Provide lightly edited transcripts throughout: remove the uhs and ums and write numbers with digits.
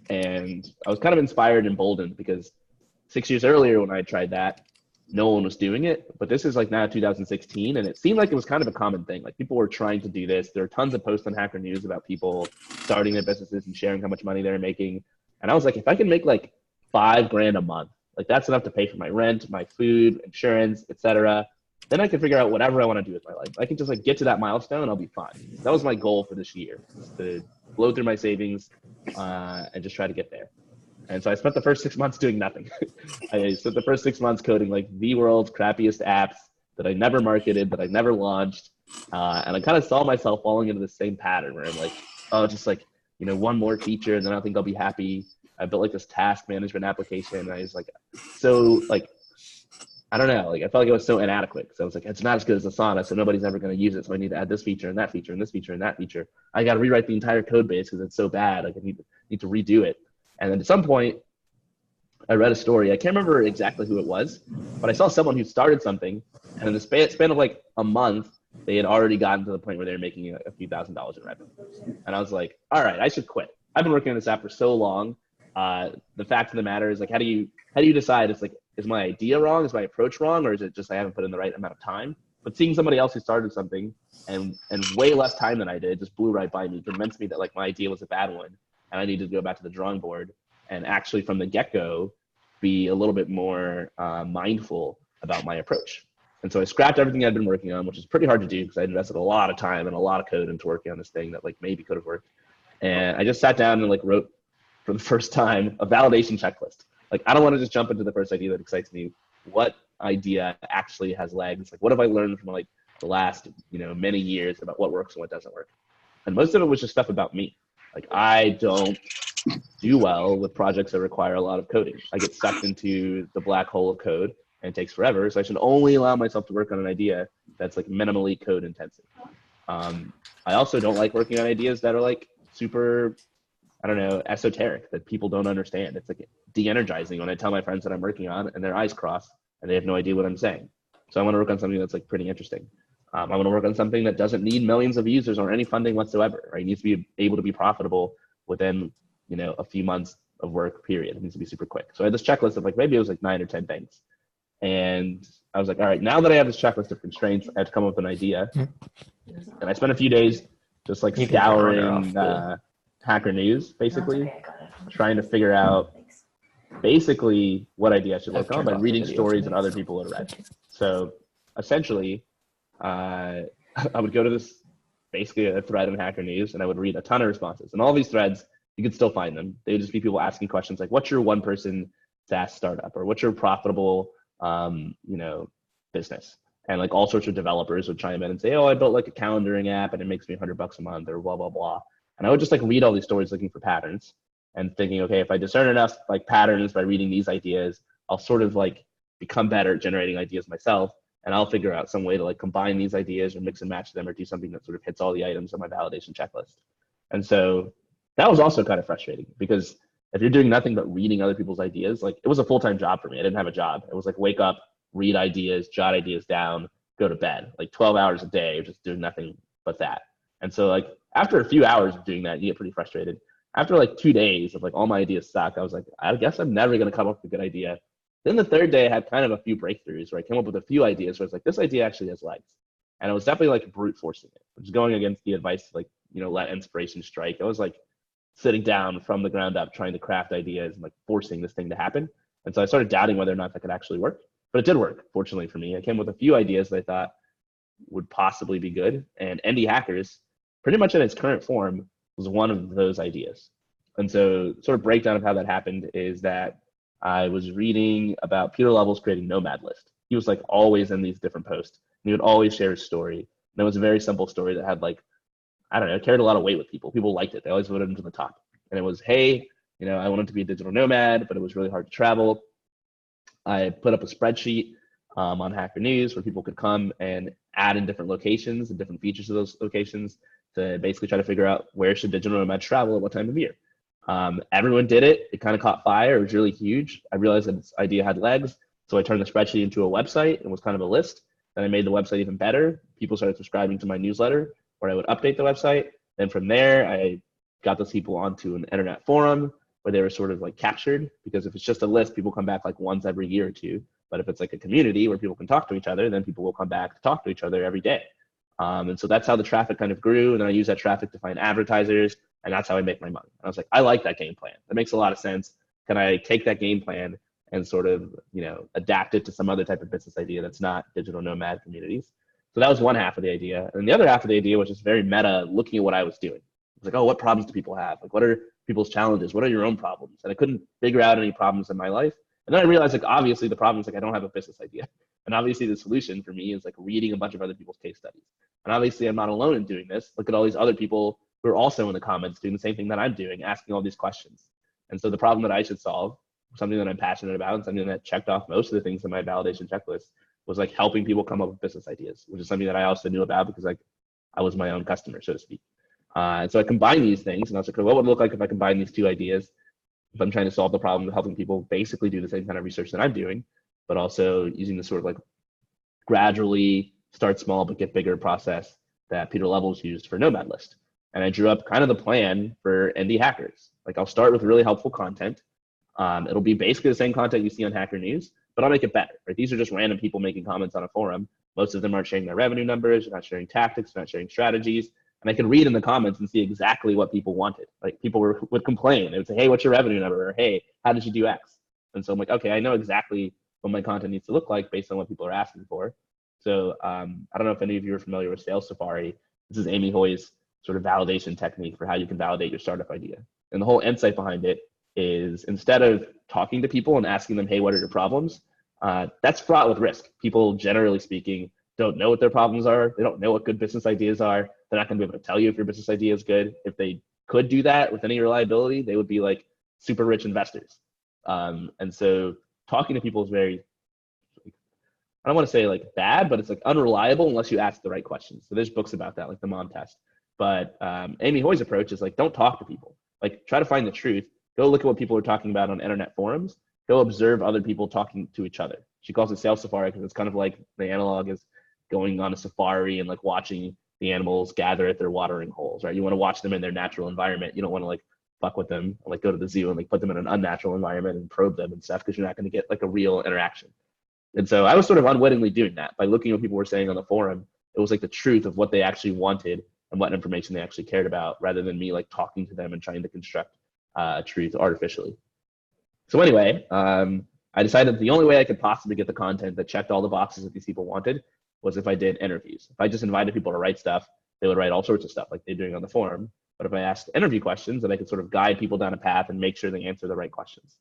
And I was kind of inspired and emboldened because 6 years earlier when I tried that, no one was doing it. But this is like now 2016, and it seemed like it was kind of a common thing. Like people were trying to do this. There are tons of posts on Hacker News about people starting their businesses and sharing how much money they're making. And I was like, if I can make like $5,000 a month, like that's enough to pay for my rent, my food, insurance, etc. Then I can figure out whatever I want to do with my life. I can just like get to that milestone and I'll be fine. That was my goal for this year, to blow through my savings and just try to get there. And so I spent the first 6 months doing nothing. I spent the first 6 months coding like the world's crappiest apps that I never marketed, that I never launched. And I kind of saw myself falling into the same pattern where I'm like, oh, just like, one more feature and then I think I'll be happy. I built like this task management application. And I was like, so like, I don't know, like I felt like it was so inadequate. So I was like, it's not as good as Asana, so nobody's ever going to use it. So I need to add this feature and that feature and this feature and that feature. I got to rewrite the entire code base because it's so bad. Like I need to redo it. And then at some point, I read a story. I can't remember exactly who it was, but I saw someone who started something, and in the span of like a month, they had already gotten to the point where they were making a few $1,000s in revenue. And I was like, all right, I should quit. I've been working on this app for so long. The fact of the matter is, like, how do you decide? It's like, is my idea wrong? Is my approach wrong? Or is it just I haven't put in the right amount of time? But seeing somebody else who started something and way less time than I did just blew right by me, convinced me that like my idea was a bad one and I needed to go back to the drawing board and actually from the get-go be a little bit more mindful about my approach. And so I scrapped everything I'd been working on, which is pretty hard to do because I invested a lot of time and a lot of code into working on this thing that like maybe could have worked. And I just sat down and like wrote for the first time a validation checklist. Like, I don't want to just jump into the first idea that excites me. What idea actually has legs? Like, what have I learned from like the last, many years about what works and what doesn't work? And most of it was just stuff about me. Like, I don't do well with projects that require a lot of coding. I get sucked into the black hole of code and it takes forever. So I should only allow myself to work on an idea that's like minimally code intensive. I also don't like working on ideas that are like super, I don't know, esoteric, that people don't understand. It's like de-energizing when I tell my friends that I'm working on and their eyes cross and they have no idea what I'm saying. So I want to work on something that's like pretty interesting. I want to work on something that doesn't need millions of users or any funding whatsoever, right? It needs to be able to be profitable within, a few months of work period. It needs to be super quick. So I had this checklist of like, maybe it was like 9 or 10 things. And I was like, all right, now that I have this checklist of constraints, I have to come up with an idea. And I spent a few days just like scouring Hacker News, basically, trying to figure out basically what idea I should work on by reading stories that other people had read. So essentially, I would go to this, basically a thread in Hacker News, and I would read a ton of responses. And all these threads, you could still find them. They would just be people asking questions like, what's your one-person SaaS startup? Or what's your profitable, business? And like all sorts of developers would chime in and say, oh, I built like a calendaring app and it makes me $100 a month or blah, blah, blah. And I would just like read all these stories looking for patterns and thinking, okay, if I discern enough like patterns by reading these ideas, I'll sort of like become better at generating ideas myself. And I'll figure out some way to like combine these ideas or mix and match them or do something that sort of hits all the items on my validation checklist. And so that was also kind of frustrating because if you're doing nothing but reading other people's ideas, like it was a full-time job for me. I didn't have a job. It was like wake up, read ideas, jot ideas down, go to bed, like 12 hours a day, just doing nothing but that. And so like after a few hours of doing that, you get pretty frustrated. After like 2 days of like all my ideas suck, I was like, I guess I'm never going to come up with a good idea. Then the third day I had kind of a few breakthroughs where I came up with a few ideas where I was like, this idea actually has legs. And I was definitely like brute forcing it, which is going against the advice to like, let inspiration strike. I was like sitting down from the ground up, trying to craft ideas and like forcing this thing to happen. And so I started doubting whether or not that could actually work, but it did work. Fortunately for me, I came with a few ideas that I thought would possibly be good. And Indie Hackers, pretty much in its current form, was one of those ideas. And so sort of breakdown of how that happened is that I was reading about Peter Level's creating Nomad List. He was like always in these different posts. And he would always share his story. And it was a very simple story that had like, I don't know, it carried a lot of weight with people. People liked it. They always voted him to the top. And it was, hey, I wanted to be a digital nomad, but it was really hard to travel. I put up a spreadsheet on Hacker News where people could come and add in different locations and different features of those locations to basically try to figure out where should digital nomads travel at what time of year. Everyone did it. It kind of caught fire. It was really huge. I realized that this idea had legs. So I turned the spreadsheet into a website and was kind of a list. Then I made the website even better. People started subscribing to my newsletter where I would update the website. Then from there, I got those people onto an internet forum where they were sort of like captured, because if it's just a list, people come back like once every year or two. But if it's like a community where people can talk to each other, then people will come back to talk to each other every day. And so that's how the traffic kind of grew. And then I use that traffic to find advertisers, and that's how I make my money. And I was like, I like that game plan. That makes a lot of sense. Can I take that game plan and sort of, adapt it to some other type of business idea that's not digital nomad communities? So that was one half of the idea. And the other half of the idea was just very meta, looking at what I was doing. I was like, oh, what problems do people have? Like, what are people's challenges? What are your own problems? And I couldn't figure out any problems in my life. And then I realized, like, obviously the problem is like I don't have a business idea. And obviously the solution for me is like reading a bunch of other people's case studies. And obviously I'm not alone in doing this. Look at all these other people who are also in the comments doing the same thing that I'm doing, asking all these questions. And so the problem that I should solve, something that I'm passionate about, and something that checked off most of the things in my validation checklist, was like helping people come up with business ideas, which is something that I also knew about because like I was my own customer, so to speak. And so I combined these things, and I was like, what would it look like if I combine these two ideas? If I'm trying to solve the problem of helping people basically do the same kind of research that I'm doing, but also using this sort of like gradually start small but get bigger process that Peter Levels used for Nomad List. And I drew up kind of the plan for indie hackers. Like, I'll start with really helpful content. It'll be basically the same content you see on Hacker News, but I'll make it better. Right? These are just random people making comments on a forum. Most of them aren't sharing their revenue numbers, they're not sharing tactics, they're not sharing strategies. And I could read in the comments and see exactly what people wanted. Like, people would complain. They would say, hey, what's your revenue number? Or, hey, how did you do X? And so I'm like, okay, I know exactly what my content needs to look like based on what people are asking for. So I don't know if any of you are familiar with Sales Safari. This is Amy Hoy's sort of validation technique for how you can validate your startup idea. And the whole insight behind it is, instead of talking to people and asking them, hey, what are your problems? That's fraught with risk. People, generally speaking, don't know what their problems are. They don't know what good business ideas are. They're not going to be able to tell you if your business idea is good. If they could do that with any reliability, they would be like super rich investors. And so talking to people is very, I don't want to say like bad, but it's like unreliable unless you ask the right questions. So there's books about that, like the Mom Test. But Amy Hoy's approach is like, don't talk to people. Like, try to find the truth. Go look at what people are talking about on internet forums. Go observe other people talking to each other. She calls it Sales Safari because it's kind of like the analog is going on a safari and like watching the animals gather at their watering holes, right? You want to watch them in their natural environment. You don't want to like fuck with them, or like go to the zoo and like put them in an unnatural environment and probe them and stuff, because you're not going to get like a real interaction. And so I was sort of unwittingly doing that by looking at what people were saying on the forum. It was like the truth of what they actually wanted and what information they actually cared about, rather than me like talking to them and trying to construct truth artificially. So anyway, I decided that the only way I could possibly get the content that checked all the boxes that these people wanted was if I did interviews. If I just invited people to write stuff, they would write all sorts of stuff like they're doing on the forum. But if I asked interview questions, then I could sort of guide people down a path and make sure they answer the right questions.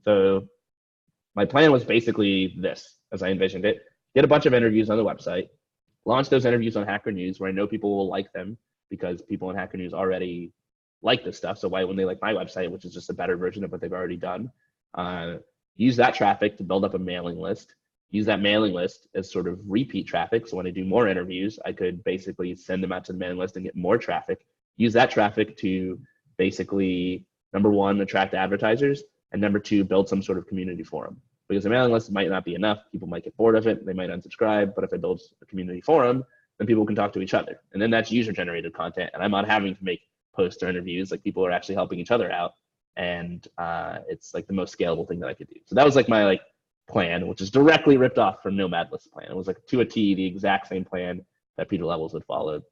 So my plan was basically this, as I envisioned it: get a bunch of interviews on the website, launch those interviews on Hacker News, where I know people will like them because people in Hacker News already like this stuff. So why wouldn't they like my website, which is just a better version of what they've already done? Use that traffic to build up a mailing list. Use that mailing list as sort of repeat traffic. So when I do more interviews, I could basically send them out to the mailing list and get more traffic. Use that traffic to basically, number one, attract advertisers, and number two, build some sort of community forum. Because the mailing list might not be enough. People might get bored of it. They might unsubscribe. But if I build a community forum, then people can talk to each other. And then that's user-generated content. And I'm not having to make posts or interviews. Like, people are actually helping each other out. And it's like the most scalable thing that I could do. So that was like my like plan, which is directly ripped off from Nomad List plan. It was like to a T, the exact same plan that Peter Levels had followed.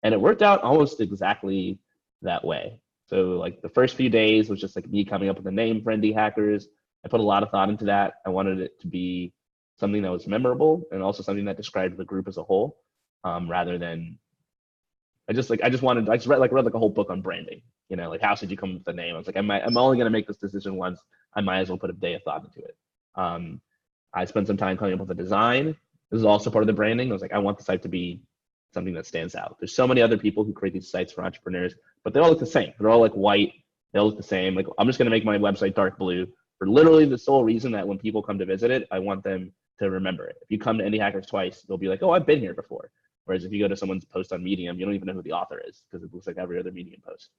And it worked out almost exactly that way. So like the first few days was just like me coming up with a name for indie hackers. I put a lot of thought into that. I wanted it to be something that was memorable and also something that described the group as a whole, rather than I just read like a whole book on branding. You know, like, how should you come up with a name? I was like, I'm only going to make this decision once. I might as well put a day of thought into it. I spent some time coming up with a design. This is also part of the branding. I was like, I want the site to be something that stands out. There's so many other people who create these sites for entrepreneurs, but they all look the same. They're all like white. They all look the same. Like, I'm just going to make my website dark blue for literally the sole reason that when people come to visit it, I want them to remember it. If you come to Indie Hackers twice, they'll be like, oh, I've been here before. Whereas if you go to someone's post on Medium, you don't even know who the author is because it looks like every other Medium post.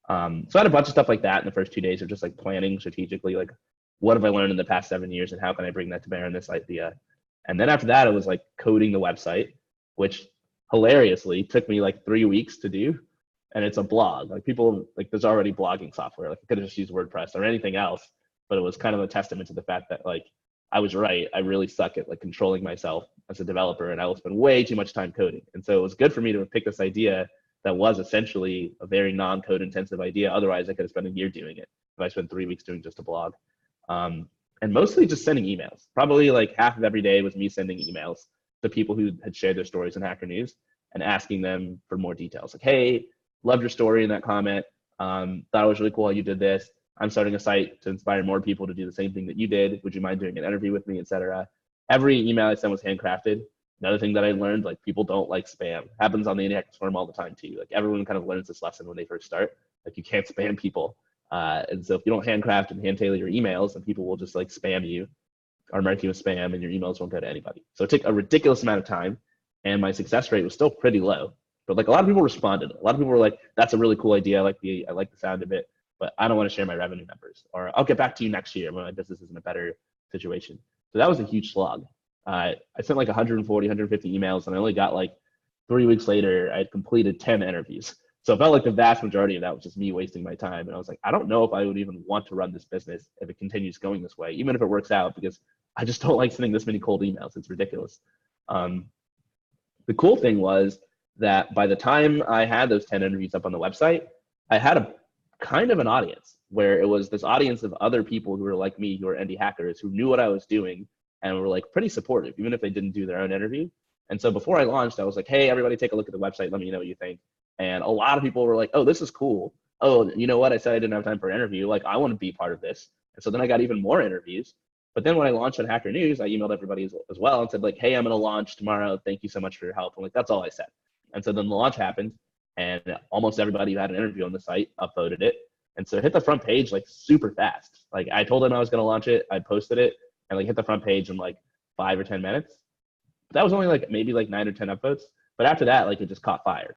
So I had a bunch of stuff like that in the first 2 days of just like planning strategically, like, what have I learned in the past 7 years and how can I bring that to bear on this idea? And then after that, it was like coding the website, which hilariously took me like 3 weeks to do. and it's a blog. Like people, like there's already blogging software. Like I could have just used WordPress or anything else, but it was kind of a testament to the fact that like I was right. I really suck at like controlling myself as a developer, and I will spend way too much time coding. And so it was good for me to pick this idea that was essentially a very non-code intensive idea. Otherwise, I could have spent a year doing it if I spent 3 weeks doing just a blog. And mostly just sending emails. Probably like half of every day was me sending emails to people who had shared their stories in Hacker News and asking them for more details. Like, hey, loved your story in that comment. Thought it was really cool how you did this. I'm starting a site to inspire more people to do the same thing that you did. Would you mind doing an interview with me, etc. Every email I sent was handcrafted. Another thing that I learned, like people don't like spam. Happens on the Indie Hackers Forum all the time too. Like everyone kind of learns this lesson when they first start. Like you can't spam people. And so if you don't handcraft and hand tailor your emails, then people will just like spam you or mark you as spam, and your emails won't go to anybody. So it took a ridiculous amount of time, and my success rate was still pretty low. But like a lot of people responded. A lot of people were like, "That's a really cool idea. I like the sound of it, but I don't want to share my revenue numbers, or I'll get back to you next year when my business is in a better situation." So that was a huge slog. I sent like 140, 150 emails, and I only got like 3 weeks later, I had completed 10 interviews. So it felt like the vast majority of that was just me wasting my time. And I was like, I don't know if I would even want to run this business if it continues going this way, even if it works out, because I just don't like sending this many cold emails. It's ridiculous. The cool thing was that by the time I had those 10 interviews up on the website, I had a kind of an audience where it was this audience of other people who were like me, who were indie hackers, who knew what I was doing and were like pretty supportive, even if they didn't do their own interview. And so before I launched, I was like, hey, everybody take a look at the website. Let me know what you think. And a lot of people were like, oh, this is cool. Oh, you know what? I said I didn't have time for an interview. Like, I want to be part of this. And so then I got even more interviews. But then when I launched on Hacker News, I emailed everybody as well and said, like, hey, I'm going to launch tomorrow. Thank you so much for your help. And like, that's all I said. And so then the launch happened, and almost everybody who had an interview on the site upvoted it. And so it hit the front page like super fast. Like I told them I was going to launch it. I posted it and like hit the front page in like 5 or 10 minutes. But that was only like maybe like 9 or 10 upvotes. But after that, like it just caught fire.